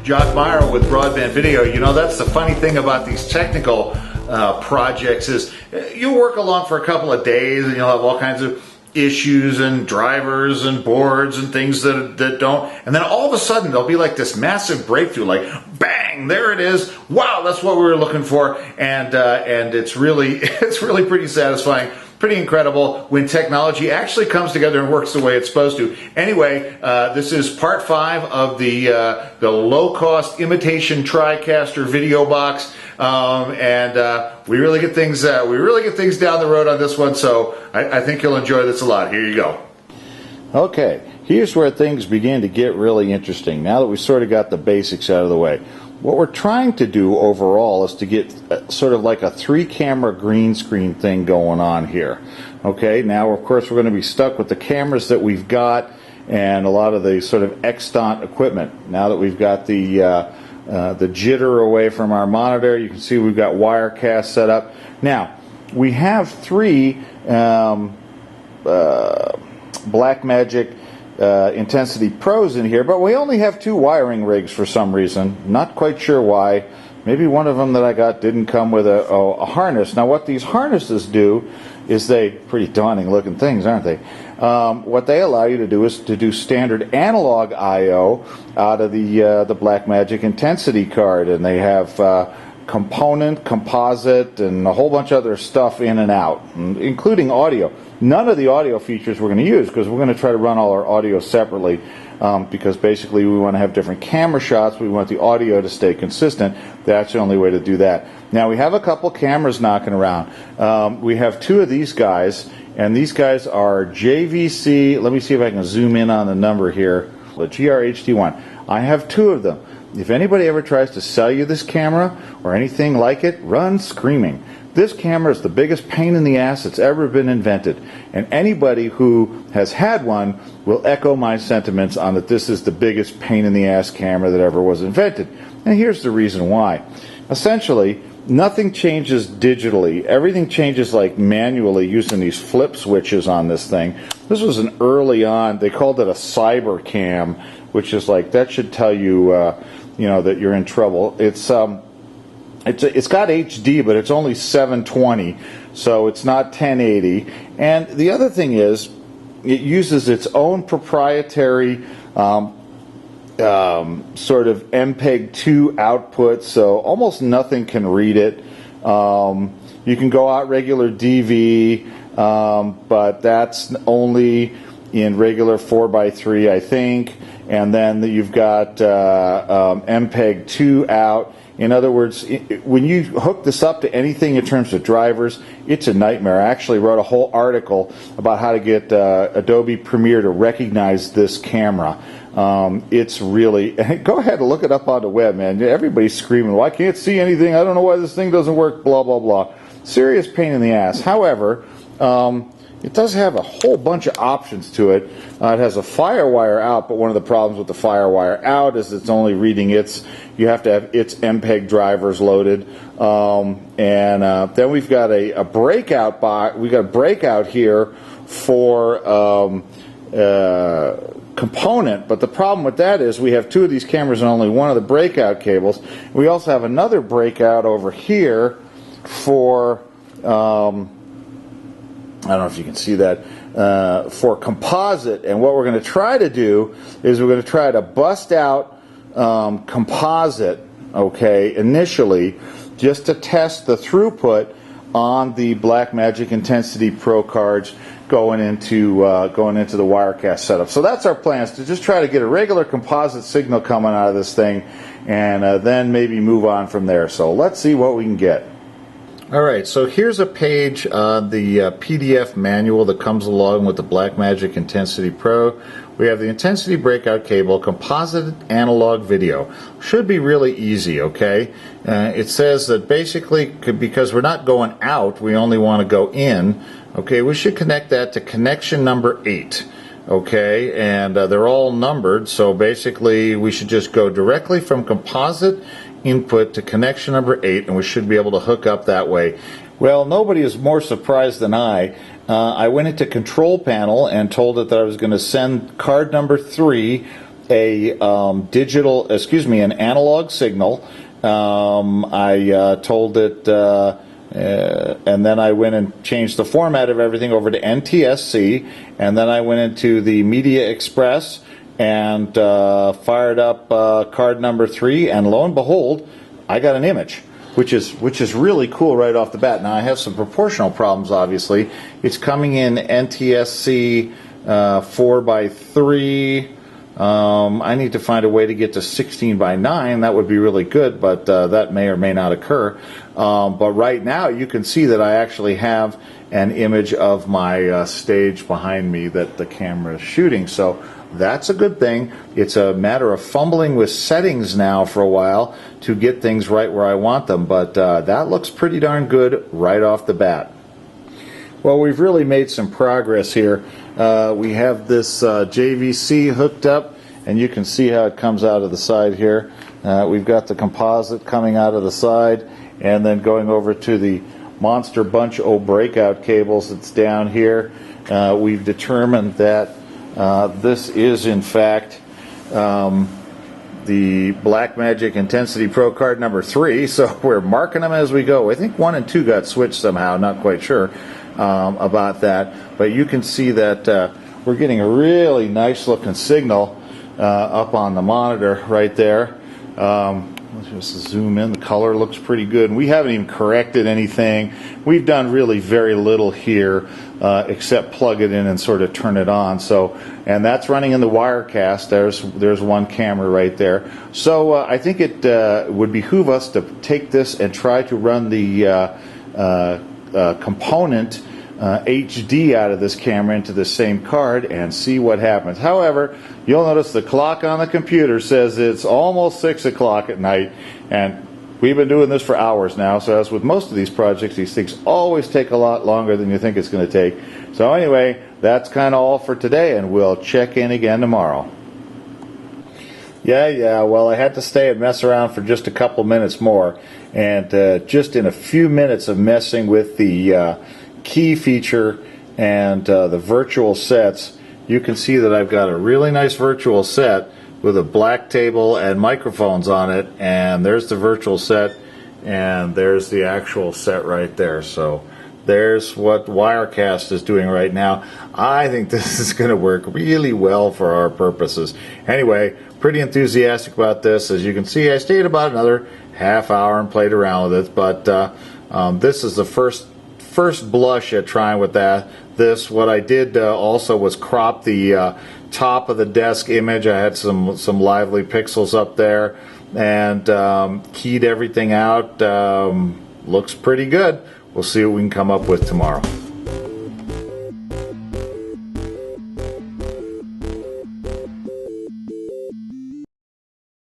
Jock Meyer with Broadband Video. You know, that's the funny thing about these technical projects is you work along for a couple of days and you'll have all kinds of issues and drivers and boards and things that don't, and then all of a sudden there'll be like this massive breakthrough, like bang, there it is, wow, that's what we were looking for, and it's really pretty satisfying. Pretty incredible when technology actually comes together and works the way it's supposed to. Anyway, this is part 5 of the low-cost imitation TriCaster VideoBox, and we really get things down the road on this one. So I think you'll enjoy this a lot. Here you go. Okay, here's where things begin to get really interesting. Now that we sort of got the basics out of the way. What we're trying to do overall is to get sort of like a 3-camera green screen thing going on here. Okay, now of course we're going to be stuck with the cameras that we've got and a lot of the sort of extant equipment. Now that we've got the jitter away from our monitor, you can see we've got Wirecast set up. Now, we have 3 Blackmagic Intensity Pros in here, but we only have 2 wiring rigs for some reason. Not quite sure why. Maybe one of them that I got didn't come with a harness. Now what these harnesses do is pretty daunting looking things, aren't they? What they allow you to do is to do standard analog I/O out of the Blackmagic Intensity card, and they have component, composite, and a whole bunch of other stuff in and out, including audio. None of the audio features we're going to use because we're going to try to run all our audio separately because basically we want to have different camera shots. We want the audio to stay consistent. That's the only way to do that. Now we have a couple cameras knocking around. We have 2 of these guys, and these guys are JVC. Let me see if I can zoom in on the number here. The GR-HD1. I have 2 of them. If anybody ever tries to sell you this camera or anything like it, run screaming. This camera is the biggest pain in the ass that's ever been invented, and anybody who has had one will echo my sentiments on that this is the biggest pain in the ass camera that ever was invented. And here's the reason why. Essentially, nothing changes digitally. Everything changes like manually using these flip switches on this thing. This was an early on, they called it a cyber cam, which is like, that should tell you, you know, that you're in trouble. It's got HD, but it's only 720, so it's not 1080. And the other thing is, it uses its own proprietary sort of MPEG-2 output, so almost nothing can read it. You can go out regular DV, but that's only in regular 4:3, I think. And then you've got MPEG-2 out. In other words, when you hook this up to anything in terms of drivers, it's a nightmare. I actually wrote a whole article about how to get Adobe Premiere to recognize this camera. It's really, go ahead and look it up on the web, man. Everybody's screaming, well, I can't see anything, I don't know why this thing doesn't work, blah, blah, blah. Serious pain in the ass. However, it does have a whole bunch of options to it. It has a FireWire out, but one of the problems with the FireWire out is it's only reading you have to have its MPEG drivers loaded. Then we've got a breakout box. We've got a breakout here for component, but the problem with that is we have 2 of these cameras and only one of the breakout cables. We also have another breakout over here for I don't know if you can see that, for composite. And what we're going to try to do is we're going to try to bust out composite, okay, initially, just to test the throughput on the Blackmagic Intensity Pro cards going into the Wirecast setup. So that's our plan, is to just try to get a regular composite signal coming out of this thing, and then maybe move on from there. So let's see what we can get. Alright, so here's a page on the PDF manual that comes along with the Blackmagic Intensity Pro. We have the Intensity Breakout Cable, Composite Analog Video. Should be really easy, okay? It says that basically, because we're not going out, we only want to go in, okay, we should connect that to connection number 8. Okay, and they're all numbered, so basically we should just go directly from composite input to connection number 8, and we should be able to hook up that way. Well, nobody is more surprised than I. I went into control panel and told it that I was going to send card number 3 a an analog signal. I told it, and then I went and changed the format of everything over to NTSC, and then I went into the Media Express and fired up card number 3, and lo and behold, I got an image, which is really cool right off the bat. Now I have some proportional problems, obviously. It's coming in NTSC 4:3. I need to find a way to get to 16:9. That would be really good, but that may or may not occur. But right now you can see that I actually have an image of my stage behind me that the camera is shooting. So that's a good thing. It's a matter of fumbling with settings now for a while to get things right where I want them, but that looks pretty darn good right off the bat. Well, we've really made some progress here. We have this JVC hooked up, and you can see how it comes out of the side here. We've got the composite coming out of the side, and then going over to the Monster Bunch O breakout cables that's down here. We've determined that this is in fact the Blackmagic Intensity Pro card number 3, so we're marking them as we go. I think 1 and 2 got switched somehow, not quite sure about that, but you can see that we're getting a really nice looking signal up on the monitor right there. Let's just zoom in. The color looks pretty good. We haven't even corrected anything. We've done really very little here except plug it in and sort of turn it on. So, and that's running in the Wirecast. There's one camera right there. So I think it would behoove us to take this and try to run the component HD out of this camera into the same card and see what happens. However, you'll notice the clock on the computer says it's almost 6 o'clock at night, and we've been doing this for hours now, so as with most of these projects, these things always take a lot longer than you think it's going to take. So anyway, that's kind of all for today, and we'll check in again tomorrow. Yeah, well, I had to stay and mess around for just a couple minutes more, and just in a few minutes of messing with the key feature and the virtual sets, you can see that I've got a really nice virtual set with a black table and microphones on it, and there's the virtual set, and there's the actual set right there. So there's what Wirecast is doing right now. I think this is going to work really well for our purposes. Anyway, pretty enthusiastic about this. As you can see, I stayed about another half hour and played around with it, but this is the first blush at trying with that. What I did also was crop the top of the desk image. I had some lively pixels up there, and keyed everything out. Looks pretty good. We'll see what we can come up with tomorrow.